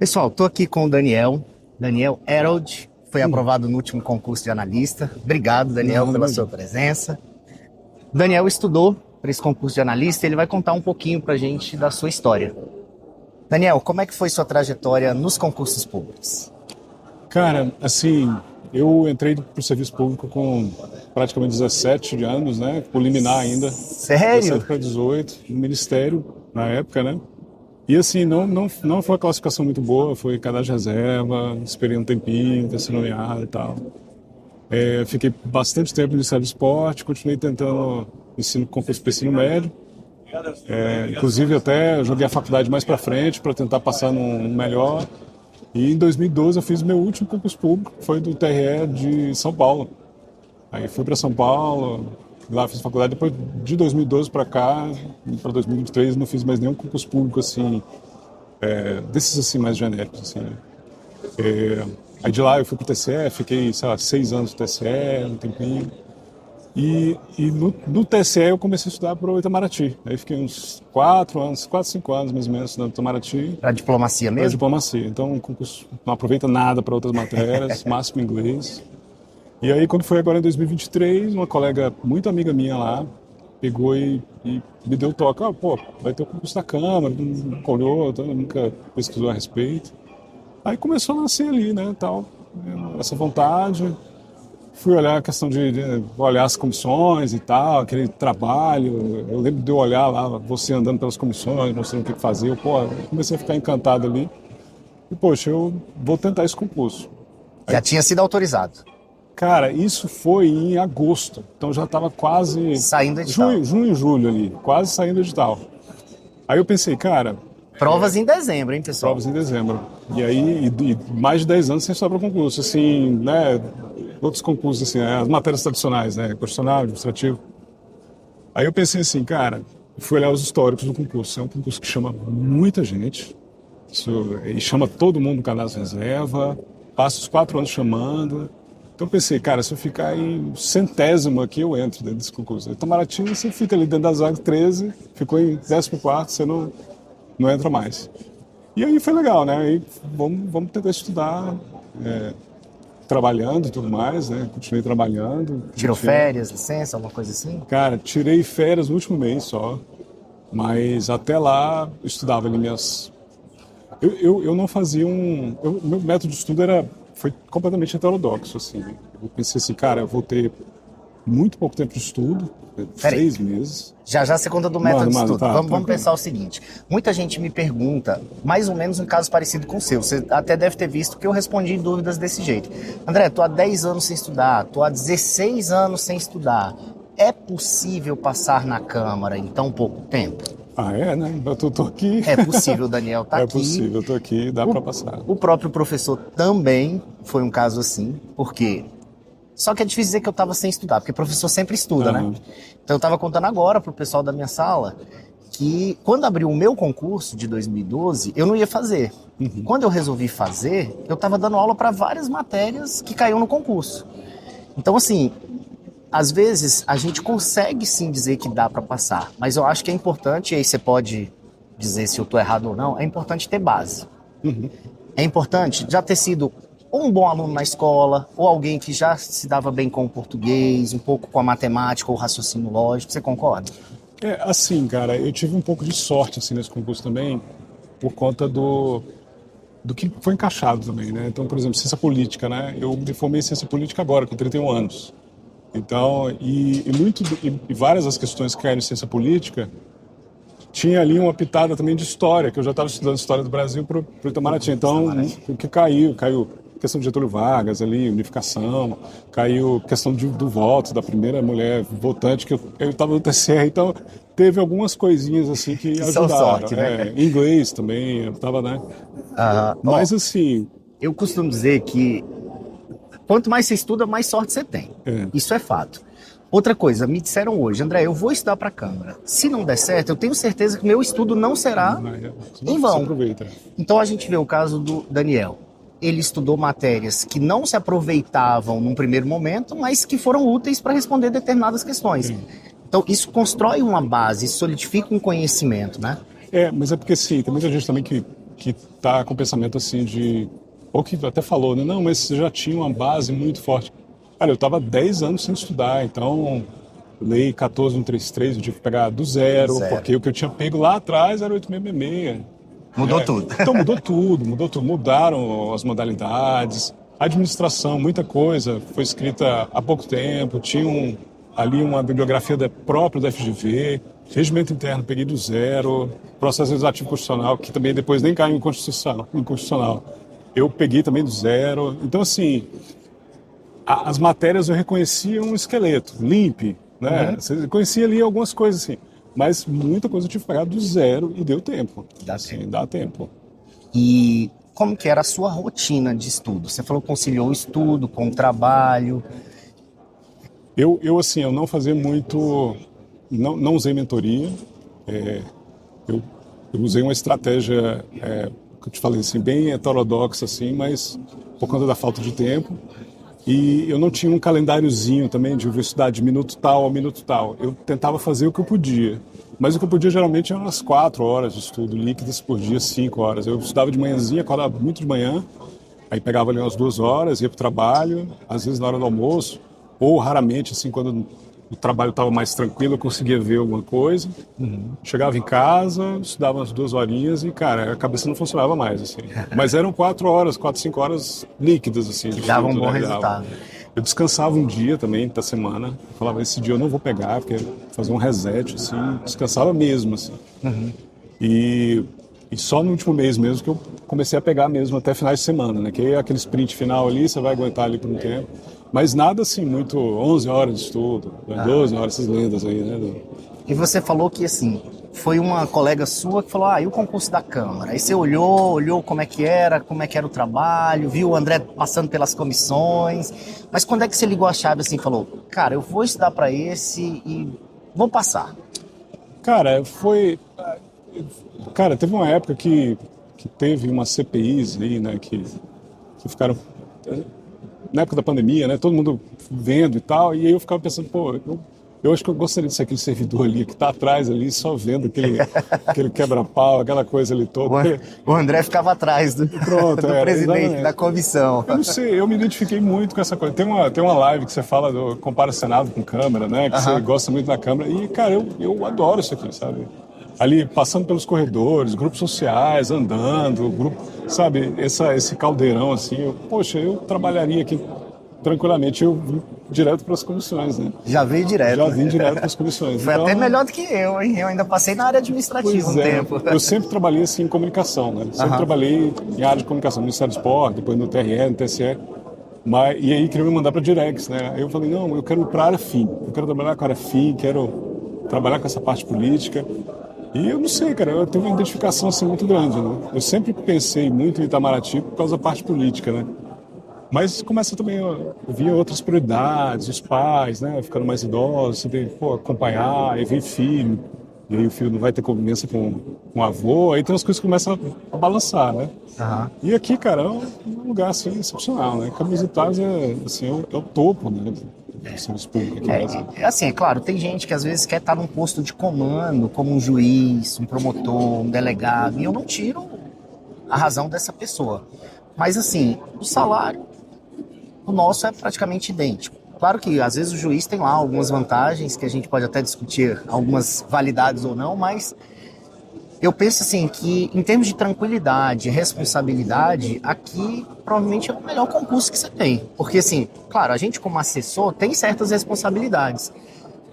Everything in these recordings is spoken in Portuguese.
Pessoal, estou aqui com o Daniel Herold, foi aprovado no último concurso de analista. Obrigado, Daniel, Não, pela não. sua presença. Daniel estudou para esse concurso de analista e ele vai contar um pouquinho para a gente da sua história. Daniel, como é que foi sua trajetória nos concursos públicos? Cara, assim, eu entrei pro serviço público com praticamente 17 anos, né? Por liminar ainda, Sério? 17 para 18, no Ministério, na época, né? E assim, não foi uma classificação muito boa, foi cadastro de reserva, esperei um tempinho, terceiro nomeado e tal. Fiquei bastante tempo no Ministério do Esporte, continuei tentando concurso para ensino médio. Inclusive até joguei a faculdade mais para frente para tentar passar num melhor. E em 2012 eu fiz meu último concurso público, que foi do TRE de São Paulo. Aí fui para São Paulo, lá fiz faculdade. Depois de 2012 para cá, para 2023, não fiz mais nenhum concurso público assim, desses assim mais genéricos. Assim. Aí de lá eu fui para o TCE, fiquei, sei lá, 6 anos no TCE, um tempinho. E no TCE eu comecei a estudar para o Itamaraty. Aí fiquei uns 4 anos, 4, 5 anos mais ou menos estudando Itamaraty. Para diplomacia Para mesmo? diplomacia. Então o concurso não aproveita nada para outras matérias, máximo inglês. E aí quando foi agora em 2023, uma colega muito amiga minha lá pegou e me deu o toque. Pô, vai ter o concurso da Câmara, nunca olhou, nunca pesquisou a respeito. Aí começou a nascer ali, né, tal, essa vontade. Fui olhar a questão de olhar as comissões e tal, aquele trabalho. Eu lembro de eu olhar lá, você andando pelas comissões, mostrando o que fazer. Eu comecei a ficar encantado ali. E, poxa, eu vou tentar esse concurso. Já tinha sido autorizado. Cara, isso foi em agosto. Então já estava quase... Saindo do edital. Junho, julho ali, quase saindo do edital. Aí eu pensei, cara... Provas em dezembro, hein, pessoal? Provas em dezembro. E aí, mais de 10 anos sem estudar para concurso. Assim, né, outros concursos, assim, as matérias tradicionais, né, constitucional, administrativo. Aí eu pensei assim, cara, fui olhar os históricos do concurso. É um concurso que chama muita gente, e chama todo mundo no cadastro de reserva, passa os 4 anos chamando. Então eu pensei, cara, se eu ficar em centésimo aqui, eu entro dentro desse concurso. Itamaraty, você fica ali dentro das vagas 13, ficou em 14º, você não entra mais. E aí foi legal, né? Aí vamos tentar estudar, trabalhando e tudo mais, né? Continuei trabalhando. Tirou férias, licença, alguma coisa assim? Cara, tirei férias no último mês só, mas até lá eu estudava ali minhas... Eu não fazia meu método de estudo foi completamente heterodoxo, assim. Eu pensei assim, cara, eu vou ter muito pouco tempo de estudo, 6 meses. Já você conta do método de estudo. Tá, Vamos pensar o seguinte. Muita gente me pergunta, mais ou menos um caso parecido com o seu. Você até deve ter visto que eu respondi dúvidas desse jeito. André, tô há 10 anos sem estudar, tô há 16 anos sem estudar. É possível passar na Câmara em tão pouco tempo? Né? Eu tô aqui. É possível, Daniel tá aqui. É possível, eu tô aqui, dá para passar. O próprio professor também foi um caso assim, porque... Só que é difícil dizer que eu estava sem estudar, porque o professor sempre estuda, né? Então eu estava contando agora para o pessoal da minha sala que quando abriu o meu concurso de 2012, eu não ia fazer. Quando eu resolvi fazer, eu estava dando aula para várias matérias que caíam no concurso. Então, assim, às vezes a gente consegue sim dizer que dá para passar, mas eu acho que é importante, e aí você pode dizer se eu estou errado ou não, é importante ter base. É importante já ter sido ou um bom aluno na escola, ou alguém que já se dava bem com o português, um pouco com a matemática ou o raciocínio lógico. Você concorda? Assim, cara, eu tive um pouco de sorte assim, nesse concurso também, por conta do que foi encaixado também, né? Então, por exemplo, ciência política, né? Eu me formei em ciência política agora, com 31 anos. Então, e várias das questões que caíram em ciência política, tinha ali uma pitada também de história, que eu já estava estudando história do Brasil para o Itamaraty. Então, o que caiu questão de Getúlio Vargas ali, unificação, caiu questão do voto, da primeira mulher votante, que eu estava no TCR, então teve algumas coisinhas assim que ajudaram. Sorte, né? Inglês também, eu estava, né? Mas assim... Eu costumo dizer que quanto mais você estuda, mais sorte você tem. Isso é fato. Outra coisa, me disseram hoje, André, eu vou estudar para a Câmara. Se não der certo, eu tenho certeza que meu estudo não será em vão. Então a gente vê o caso do Daniel. Ele estudou matérias que não se aproveitavam num primeiro momento, mas que foram úteis para responder determinadas questões. Então isso constrói uma base, solidifica um conhecimento, né? Mas é porque sim, tem muita gente também que que tá com pensamento assim de... Ou que até falou, né? Não, mas você já tinha uma base muito forte. Cara, eu tava 10 anos sem estudar, então... Lei 14133, eu tive que pegar do zero, porque o que eu tinha pego lá atrás era 8666. Mudou tudo. Então mudou tudo. Mudaram as modalidades, a administração, muita coisa foi escrita há pouco tempo, tinha ali uma bibliografia própria da FGV, regimento interno peguei do zero, processo legislativo constitucional, que também depois nem caiu em constitucional, eu peguei também do zero. Então, assim, as matérias eu reconhecia um esqueleto, limpo, né? Você conhecia ali algumas coisas assim, mas muita coisa eu tive que pegar do zero e deu tempo. Dá tempo. E como que era a sua rotina de estudo? Você falou que conciliou o estudo com o trabalho. Assim, eu não fazia muito, não usei mentoria. Eu usei uma estratégia, que eu te falei assim, bem heterodoxa assim, mas por conta da falta de tempo. E eu não tinha um calendáriozinho também de vou estudar de minuto tal ao minuto tal. Eu tentava fazer o que eu podia. Mas o que eu podia geralmente eram umas 4 horas de estudo líquidas por dia, 5 horas. Eu estudava de manhãzinha, acordava muito de manhã, aí pegava ali umas 2 horas, ia para o trabalho, às vezes na hora do almoço, ou raramente, assim, quando o trabalho estava mais tranquilo, eu conseguia ver alguma coisa. Chegava em casa, estudava umas 2 horinhas e, cara, a cabeça não funcionava mais, assim. Mas eram 4 horas, 4, 5 horas líquidas, assim. Dava um bom resultado. Eu descansava um dia também da semana. Eu falava, esse dia eu não vou pegar, porque fazer um reset, assim. Descansava mesmo, assim. E só no último mês mesmo que eu comecei a pegar mesmo até finais de semana, né? Que é aquele sprint final ali, você vai aguentar ali por um tempo. Mas nada assim, muito 11 horas de estudo, 12 horas, essas lendas aí, né? E você falou que, assim, foi uma colega sua que falou, e o concurso da Câmara? Aí você olhou como é que era o trabalho, viu o André passando pelas comissões. Mas quando é que você ligou a chave assim e falou, cara, eu vou estudar para esse e vou passar? Cara, Cara, teve uma época que teve umas CPIs aí, né, que ficaram... Na época da pandemia, né, todo mundo vendo e tal, e aí eu ficava pensando, pô, eu acho que eu gostaria de ser aquele servidor ali, que tá atrás ali, só vendo aquele quebra-pau, aquela coisa ali toda. O André ficava atrás do presidente, exatamente, da comissão. Eu não sei, eu me identifiquei muito com essa coisa. Tem uma live que você fala, compara o Senado com Câmara, né, que você gosta muito da Câmara, e, cara, eu adoro isso aqui, sabe? Ali, passando pelos corredores, grupos sociais, andando, sabe, esse caldeirão, assim, poxa, eu trabalharia aqui tranquilamente, eu vim direto para as comissões, né? Já veio direto. Já vim direto para as comissões. Foi até melhor do que eu, hein? Eu ainda passei na área administrativa tempo. Eu sempre trabalhei, assim, em comunicação, né? Sempre trabalhei em área de comunicação, no Ministério do Esporte, depois no TRE, no TSE. E aí queria me mandar para Direx, né? Aí eu falei, não, eu quero ir para a área FIM. Eu quero trabalhar com a área FIM, quero trabalhar com essa parte política. E eu não sei, cara, eu tenho uma identificação assim muito grande, né? Eu sempre pensei muito em Itamaraty por causa da parte política, né? Mas começa também a vir outras prioridades, os pais, né? Ficando mais idosos, você tem que acompanhar, aí vem filho, e aí o filho não vai ter convivência com o avô, aí tem umas coisas que começam a balançar, né? E aqui, cara, é um lugar assim excepcional, né? Campos Elíseos é o topo, né? Assim, é claro, tem gente que às vezes quer estar num posto de comando, como um juiz, um promotor, um delegado, e eu não tiro a razão dessa pessoa. Mas assim, o salário, o nosso é praticamente idêntico. Claro que às vezes o juiz tem lá algumas vantagens, que a gente pode até discutir algumas validades ou não, mas eu penso assim que em termos de tranquilidade e responsabilidade, aqui provavelmente é o melhor concurso que você tem. Porque assim, claro, a gente como assessor tem certas responsabilidades.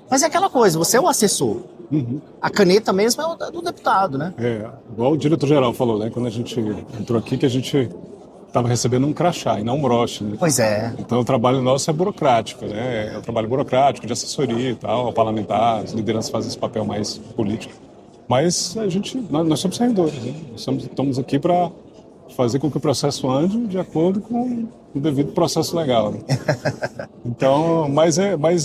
Mas é aquela coisa, você é o assessor. A caneta mesmo é do deputado, né? Igual o diretor-geral falou, né? Quando a gente entrou aqui, que a gente estava recebendo um crachá e não um broche, né? Pois é. Então o trabalho nosso é burocrático, né? É um trabalho burocrático, de assessoria e tal, parlamentar, as lideranças fazem esse papel mais político. Mas nós somos servidores, né? Estamos aqui para fazer com que o processo ande de acordo com o devido processo legal, né? Então, mas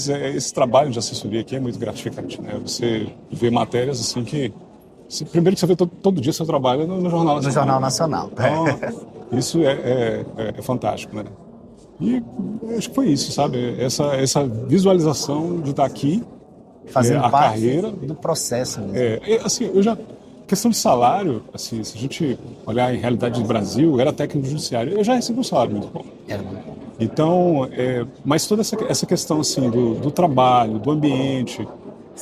esse trabalho de assessoria aqui é muito gratificante, né? Você vê matérias assim que... Primeiro que você vê todo dia seu trabalho no Jornal Nacional. No Jornal Nacional. Então, isso é fantástico, né? E acho que foi isso, sabe? Essa visualização de estar aqui, fazendo a parte carreira do processo mesmo. Assim, questão de salário, assim, se a gente olhar em realidade do Brasil, eu era técnico judiciário, eu já recebi um salário muito bom. Então, mas toda essa questão assim, do trabalho, do ambiente,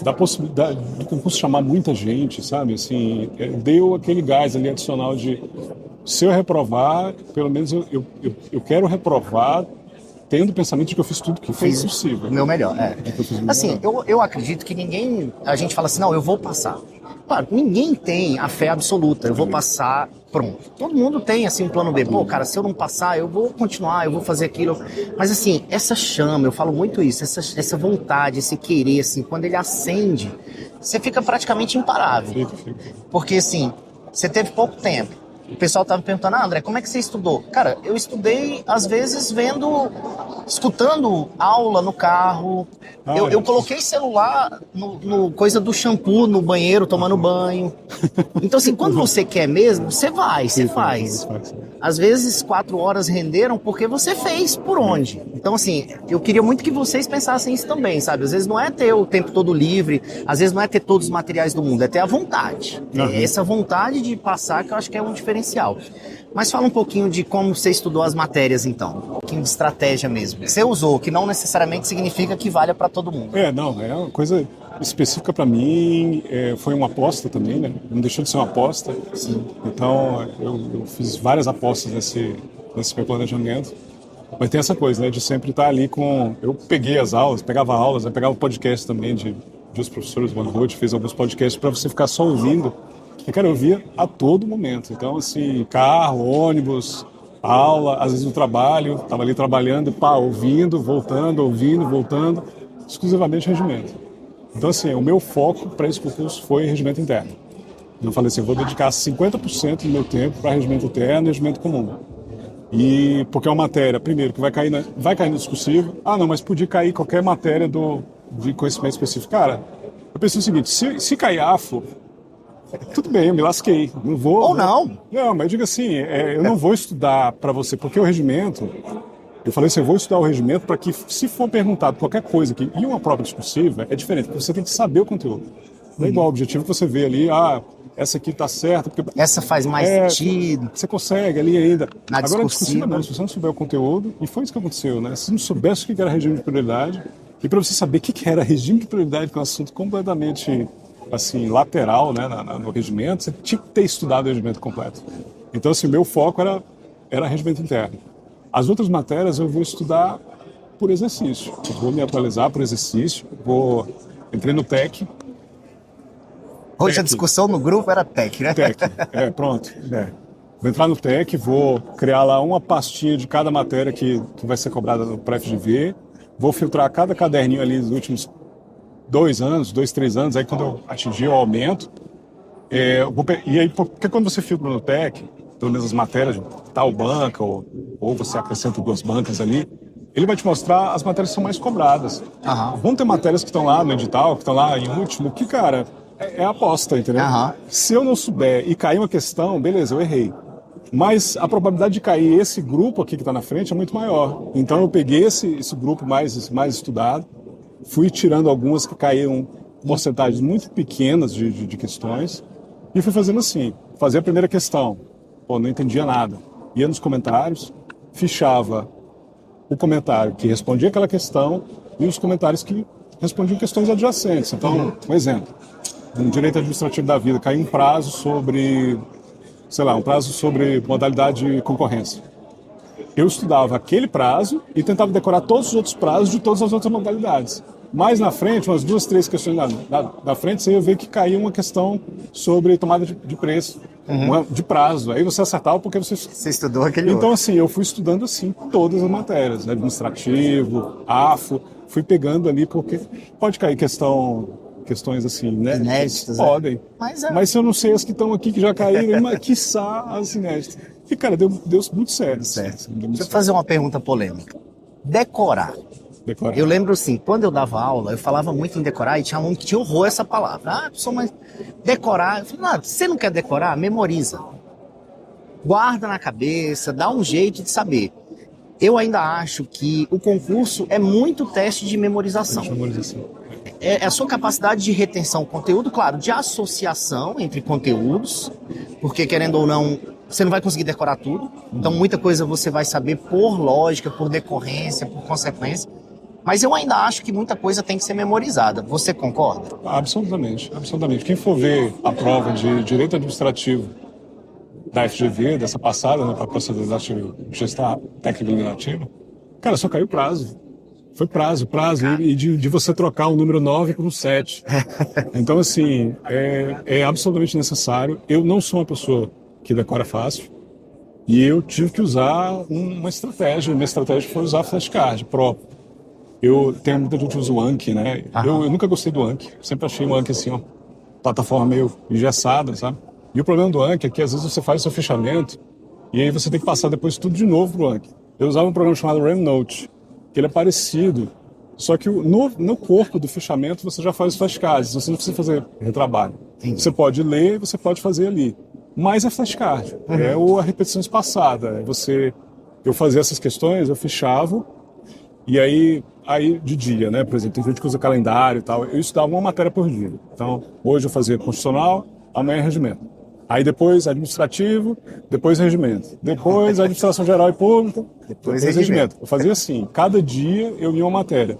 da possibilidade do concurso chamar muita gente, sabe? Assim, deu aquele gás ali adicional de, se eu reprovar, pelo menos eu quero reprovar tendo o pensamento de que eu fiz tudo que foi possível. O meu melhor, Assim, eu acredito que a gente fala assim, não, eu vou passar. Claro, ninguém tem a fé absoluta, eu vou passar, pronto. Todo mundo tem, assim, um plano B. Pô, cara, se eu não passar, eu vou continuar, eu vou fazer aquilo. Mas, assim, essa chama, eu falo muito isso, essa vontade, esse querer, assim, quando ele acende, você fica praticamente imparável. Porque, assim, você teve pouco tempo. O pessoal tava me perguntando, André, como é que você estudou? Cara, eu estudei, às vezes, escutando aula no carro. Eu coloquei celular no coisa do shampoo, no banheiro, tomando banho. Então, assim, quando você quer mesmo, você faz. Às vezes, 4 horas renderam porque você fez por onde. Então, assim, eu queria muito que vocês pensassem isso também, sabe? Às vezes não é ter o tempo todo livre, às vezes não é ter todos os materiais do mundo, é ter a vontade. É essa vontade de passar que eu acho que é um diferencial. Mas fala um pouquinho de como você estudou as matérias, então. Um pouquinho de estratégia mesmo. Você usou, que não necessariamente significa que valha para todo mundo. Não, é uma coisa específica para mim, foi uma aposta também, né? Não deixou de ser uma aposta. Sim. Então, eu fiz várias apostas nesse meu planejamento. Mas tem essa coisa, né, de sempre estar ali com... Eu peguei as aulas, pegava aulas, eu pegava podcast também de os professores do OneRoad, fiz alguns podcasts para você ficar só ouvindo. E, cara, eu via a todo momento. Então, assim, carro, ônibus, aula, às vezes no trabalho, estava ali trabalhando, ouvindo, voltando, exclusivamente regimento. Então, assim, o meu foco para esse concurso foi regimento interno. Eu falei assim, eu vou dedicar 50% do meu tempo para regimento interno e regimento comum. E porque é uma matéria, primeiro, que vai cair no discursivo. Não, mas podia cair qualquer matéria de conhecimento específico. Cara, eu pensei o seguinte, se cair AFO, tudo bem, eu me lasquei. Não vou. Ou não. Não, mas eu digo assim, eu não vou estudar para você, porque o regimento. Eu falei assim, eu vou estudar o regimento para que, se for perguntado qualquer coisa que em uma prova discursiva, é diferente, porque você tem que saber o conteúdo. Não é igual o objetivo que você vê ali, essa aqui tá certa. Porque, essa faz mais sentido. Você consegue ali ainda. Na Agora, discursiva não, se você não souber o conteúdo, e foi isso que aconteceu, né? Se não soubesse o que era regime de prioridade, e para você saber o que era regime de prioridade, que é um assunto completamente assim, lateral, né, no regimento, você tinha que ter estudado o regimento completo. Então, assim, o meu foco era regimento interno. As outras matérias eu vou estudar por exercício. Eu vou me atualizar por exercício. Entrei no TEC. Hoje a discussão no grupo era TEC, né? TEC, pronto. Vou entrar no TEC, vou criar lá uma pastinha de cada matéria que vai ser cobrada no pré-FGV. Vou filtrar cada caderninho ali dos últimos 2 anos, 2, 3 anos. Aí quando eu atingir o aumento. E aí, porque quando você filtra no TEC, pelo menos as matérias de tal banca, ou você acrescenta 2 bancas ali, ele vai te mostrar as matérias que são mais cobradas. Vão ter matérias que estão lá no edital, que estão lá em último, que, cara, é aposta, entendeu? Se eu não souber e cair uma questão, beleza, eu errei. Mas a probabilidade de cair esse grupo aqui que está na frente é muito maior. Então eu peguei esse grupo mais estudado, fui tirando algumas que caíram porcentagens muito pequenas de questões, e fui fazendo assim, fazia a primeira questão. Não entendia nada. Ia nos comentários, fichava o comentário que respondia aquela questão e os comentários que respondiam questões adjacentes. Então, um exemplo, no direito administrativo da vida, caiu um prazo sobre modalidade de concorrência. Eu estudava aquele prazo e tentava decorar todos os outros prazos de todas as outras modalidades. Mais na frente, umas 2, 3 questões na frente, você ia ver que caía uma questão sobre tomada de preço, de prazo. Aí você acertava porque você estudou aquele Então, assim, eu fui estudando assim todas as matérias, né? Administrativo, AFO, fui pegando ali porque pode cair questões assim, né? Inéditas. Podem. Mas se eu não sei as que estão aqui, que já caíram, quiçá as inéditas. E, cara, deu muito certo. Deixa eu fazer uma pergunta polêmica. Decorar. Eu lembro assim, quando eu dava aula, eu falava muito em decorar e tinha aluno que tinha horror essa palavra. Mas decorar. Eu falei, se você não quer decorar, memoriza. Guarda na cabeça, dá um jeito de saber. Eu ainda acho que o concurso é muito teste de memorização. é a sua capacidade de retenção do conteúdo, claro, de associação entre conteúdos, porque querendo ou não, você não vai conseguir decorar tudo, então muita coisa você vai saber por lógica, por decorrência, por consequência, mas eu ainda acho que muita coisa tem que ser memorizada. Você concorda? Absolutamente, absolutamente. Quem for ver a prova de Direito Administrativo da FGV, dessa passada, né, para Processo Legislativo, Gestão Técnica Legislativa, cara, só caiu prazo. Foi prazo, e de você trocar o número 9 por um 7. Então, assim, é absolutamente necessário. Eu não sou uma pessoa que decora fácil, e eu tive que usar uma estratégia. Minha estratégia foi usar flashcard próprio. Eu tenho muita gente que usa o Anki, né? Eu nunca gostei do Anki. Sempre achei o Anki, assim, uma plataforma meio engessada, sabe? E o problema do Anki é que, às vezes, você faz o seu fechamento e aí você tem que passar depois tudo de novo pro Anki. Eu usava um programa chamado Remnote, que ele é parecido, só que no corpo do fechamento você já faz os flashcards, você não precisa fazer retrabalho. Entendi. Você pode ler, você pode fazer ali. Mas é flashcard, é a repetição espaçada. Eu fazia essas questões, eu fechava, e aí de dia, né? Por exemplo, tem gente que usa calendário e tal, eu estudava uma matéria por dia. Então, hoje eu fazia constitucional, amanhã é regimento. Aí depois administrativo, depois regimento. Depois administração geral e pública, depois regimento. Eu fazia assim, cada dia eu ia uma matéria.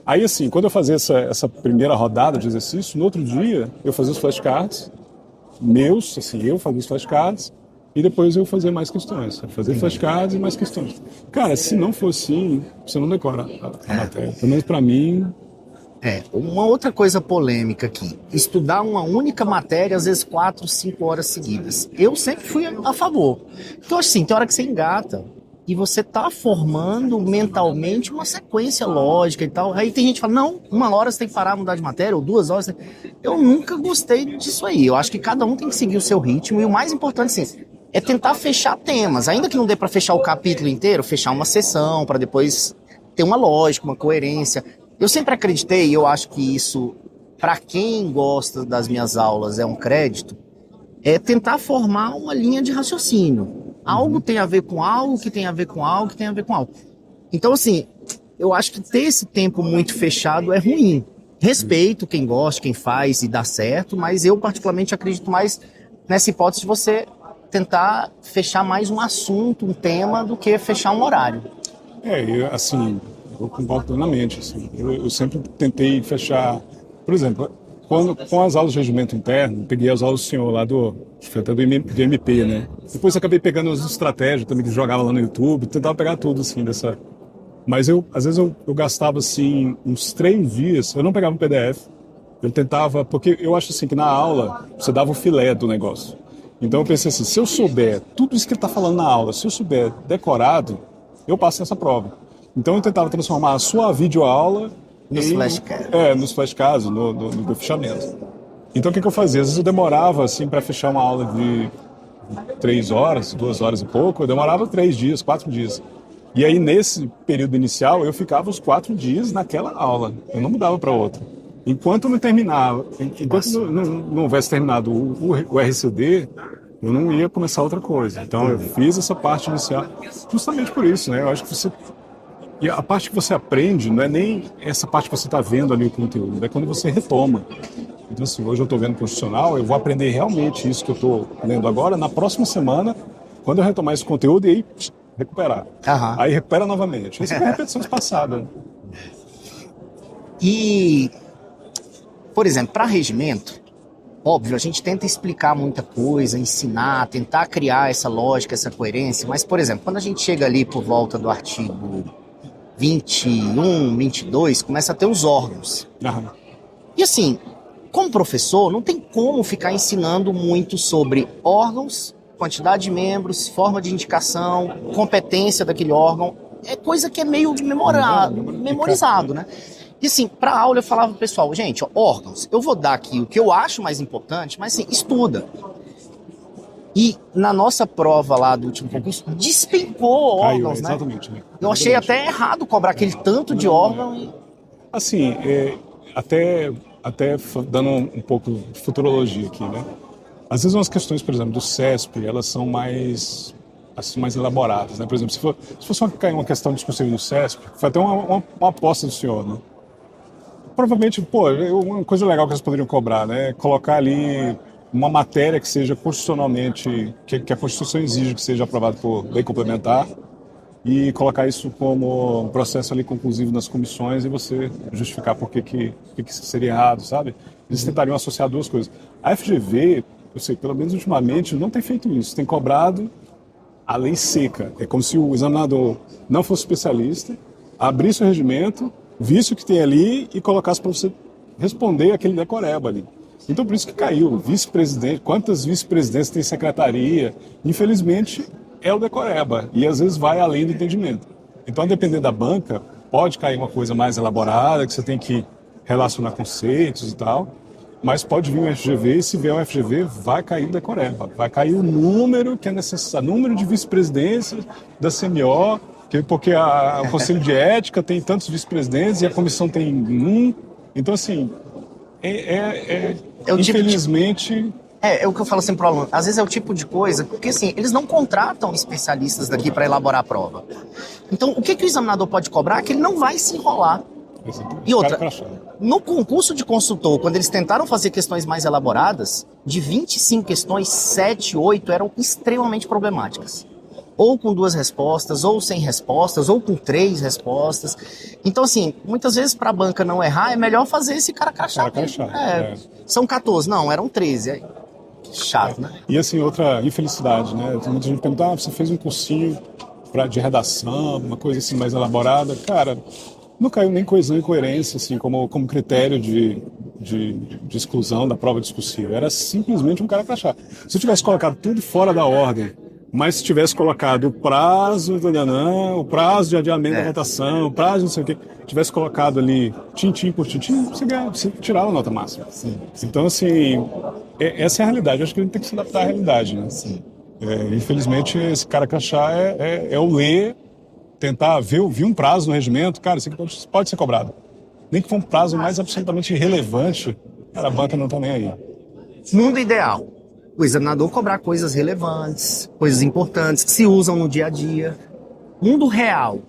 Aí assim, quando eu fazia essa primeira rodada de exercício, no outro dia eu fazia os flashcards meus, assim, eu fazia os flashcards e depois eu fazia mais questões. Eu fazia flashcards e mais questões. Cara, se não for assim, você não decora a matéria. Pelo menos pra mim... Uma outra coisa polêmica aqui, estudar uma única matéria, às vezes 4, 5 horas seguidas. Eu sempre fui a favor. Então, assim, tem hora que você engata e você tá formando mentalmente uma sequência lógica e tal. Aí tem gente que fala, não, 1 hora você tem que parar, mudar de matéria, ou 2 horas. Eu nunca gostei disso aí. Eu acho que cada um tem que seguir o seu ritmo e o mais importante, assim, é tentar fechar temas. Ainda que não dê para fechar o capítulo inteiro, fechar uma sessão para depois ter uma lógica, uma coerência. Eu sempre acreditei, e eu acho que isso, para quem gosta das minhas aulas, é um crédito, é tentar formar uma linha de raciocínio. Algo tem a ver com algo, que tem a ver com algo, que tem a ver com algo. Então, assim, eu acho que ter esse tempo muito fechado é ruim. Respeito quem gosta, quem faz e dá certo, mas eu particularmente acredito mais nessa hipótese de você tentar fechar mais um assunto, um tema, do que fechar um horário. Assim... Eu concordo plenamente. Assim. Eu sempre tentei fechar... Por exemplo, com as aulas de regimento interno, peguei as aulas do senhor lá do MP, né? Depois acabei pegando as estratégias também que jogava lá no YouTube, tentava pegar tudo, assim, dessa... Mas às vezes eu gastava, assim, uns 3 dias, eu não pegava um PDF, eu tentava... Porque eu acho, assim, que na aula você dava o filé do negócio. Então eu pensei assim, se eu souber tudo isso que ele está falando na aula, se eu souber decorado, eu passo nessa prova. Então eu tentava transformar a sua videoaula nos flashcards. Nos flashcards, no fechamento. Então o que eu fazia? Às vezes eu demorava assim para fechar uma aula de 3 horas, 2 horas e pouco, eu demorava 3 dias, 4 dias. E aí nesse período inicial eu ficava os 4 dias naquela aula, eu não mudava para outra. Enquanto não terminava, enquanto não houvesse terminado o RCD, eu não ia começar outra coisa. Então eu fiz essa parte inicial justamente por isso, né? Eu acho que você... E a parte que você aprende não é nem essa parte que você está vendo ali o conteúdo, é quando você retoma. Então, assim, hoje eu estou vendo constitucional, eu vou aprender realmente isso que eu estou lendo agora, na próxima semana, quando eu retomar esse conteúdo e aí recuperar. Aí recupera novamente. Isso é uma repetição espaçada. E, por exemplo, para regimento, óbvio, a gente tenta explicar muita coisa, ensinar, tentar criar essa lógica, essa coerência, mas, por exemplo, quando a gente chega ali por volta do artigo 21, 22, começa a ter os órgãos. E assim, como professor, não tem como ficar ensinando muito sobre órgãos, quantidade de membros, forma de indicação, competência daquele órgão. É coisa que é meio memorizado, né? E assim, para a aula eu falava pro pessoal, gente, ó, órgãos, eu vou dar aqui o que eu acho mais importante, mas assim, estuda. E na nossa prova lá do último concurso, despencou órgãos, né? Exatamente, né? Eu achei até errado cobrar aquele tanto de órgão. Assim, até dando um pouco de futurologia aqui, né? Às vezes umas questões, por exemplo, do CESP, elas são mais elaboradas, né? Por exemplo, se fosse uma questão discursível do CESP, foi até uma aposta do senhor, né? provavelmente, pô, uma coisa legal que eles poderiam cobrar, né? Colocar ali uma matéria que seja constitucionalmente, que a Constituição exige que seja aprovada por lei complementar, e colocar isso como um processo ali conclusivo nas comissões e você justificar por que seria errado, sabe? Eles tentariam associar duas coisas. A FGV, eu sei, pelo menos ultimamente, não tem feito isso. Tem cobrado a lei seca. É como se o examinador não fosse especialista, abrisse o regimento, visse o que tem ali e colocasse para você responder aquele decoreba ali. Então, por isso que caiu. Vice-presidente, quantas vice-presidências tem secretaria? Infelizmente, é o decoreba. E às vezes vai além do entendimento. Então, a depender da banca, pode cair uma coisa mais elaborada, que você tem que relacionar conceitos e tal. Mas pode vir um FGV e se vier um FGV, vai cair o decoreba. Vai cair o número que é necessário, número de vice-presidências da CMO, porque o Conselho de Ética tem tantos vice-presidentes e a comissão tem um. Então, assim, infelizmente... É o que eu falo sempre pro aluno. Às vezes é o tipo de coisa, porque assim, eles não contratam especialistas daqui para elaborar a prova. Então, o que o examinador pode cobrar é que ele não vai se enrolar. E outra, no concurso de consultor, quando eles tentaram fazer questões mais elaboradas, de 25 questões, 7, 8 eram extremamente problemáticas. Ou com 2 respostas, ou sem respostas, ou com 3 respostas. Então, assim, muitas vezes para a banca não errar, é melhor fazer esse cara crachá. São 14, não, eram 13. É chato, né? E assim, outra infelicidade, né? Tem muita gente pergunta, você fez um cursinho de redação, uma coisa assim mais elaborada. Cara, não caiu nem coesão e coerência, assim, como critério de exclusão da prova discursiva. Era simplesmente um cara crachá. Se eu tivesse colocado tudo fora da ordem, mas se tivesse colocado o prazo, o prazo de adiamento da votação, o prazo não sei o quê, tivesse colocado ali tintim por tintim, você tirava a nota máxima. Sim. Então, assim, essa é a realidade. Eu acho que a gente tem que se adaptar à realidade, né? Sim. Infelizmente, esse cara crachá é o ler, tentar ver um prazo no regimento, cara, isso aqui pode ser cobrado. Nem que for um prazo mais absolutamente irrelevante, cara, a banca não está nem aí. Mundo ideal. O examinador cobrar coisas relevantes, coisas importantes, que se usam no dia a dia. Mundo real.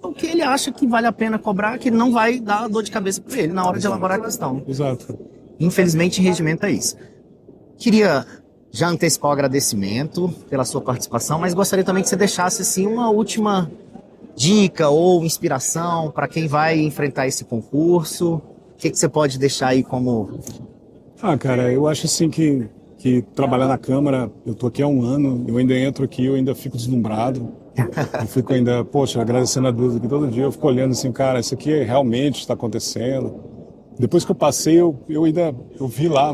O que ele acha que vale a pena cobrar, que não vai dar dor de cabeça para ele na hora de elaborar a questão. Exato. Infelizmente, regimento é isso. Queria já antecipar o agradecimento pela sua participação, mas gostaria também que você deixasse assim, uma última dica ou inspiração para quem vai enfrentar esse concurso. O que você pode deixar aí como... Cara, eu acho assim que trabalhar na Câmara, eu tô aqui há 1 ano, eu ainda entro aqui, eu ainda fico deslumbrado, eu fico ainda, agradecendo a Deus aqui todo dia, eu fico olhando assim, cara, isso aqui realmente está acontecendo. Depois que eu passei, eu vi lá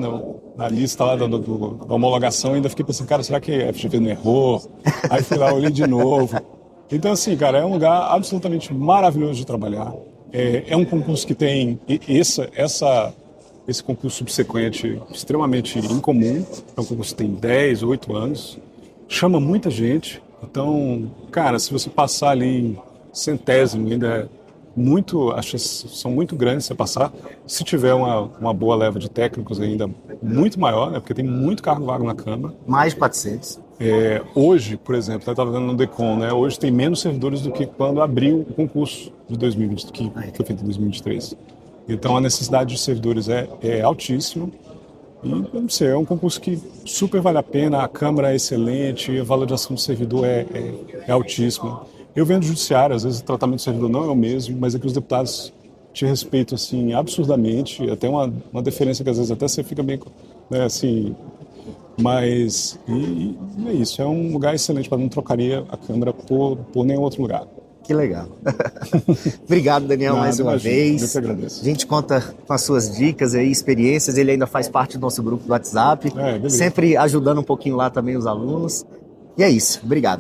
na lista lá da homologação, ainda fiquei pensando, cara, será que a FGV não errou? Aí fui lá, olhei de novo. Então, assim, cara, é um lugar absolutamente maravilhoso de trabalhar. É um concurso que tem esse concurso subsequente extremamente incomum. É um concurso que tem 10, 8 anos. Chama muita gente. Então, cara, se você passar ali em centésimo, ainda acho que são muito grandes você passar. Se tiver uma boa leva de técnicos ainda muito maior, né? Porque tem muito cargo vago na Câmara. Mais de 400. Hoje, por exemplo, eu estava vendo no DECOM, né? Hoje tem menos servidores do que quando abriu o concurso de 2020, que foi feito em 2023. Então a necessidade de servidores é altíssima. E, não sei, é um concurso que super vale a pena, a Câmara é excelente, a valorização do servidor é altíssima. Eu venho do judiciário, às vezes o tratamento do servidor não é o mesmo, mas é que os deputados te respeitam assim, absurdamente, até uma deferência que às vezes até você fica bem, né, assim... Mas é isso, é um lugar excelente, para não trocaria a Câmara por nenhum outro lugar. Que legal. Obrigado, Daniel, mais uma vez. Eu que agradeço. A gente conta com as suas dicas e experiências. Ele ainda faz parte do nosso grupo do WhatsApp, sempre ajudando um pouquinho lá também os alunos. E é isso, obrigado.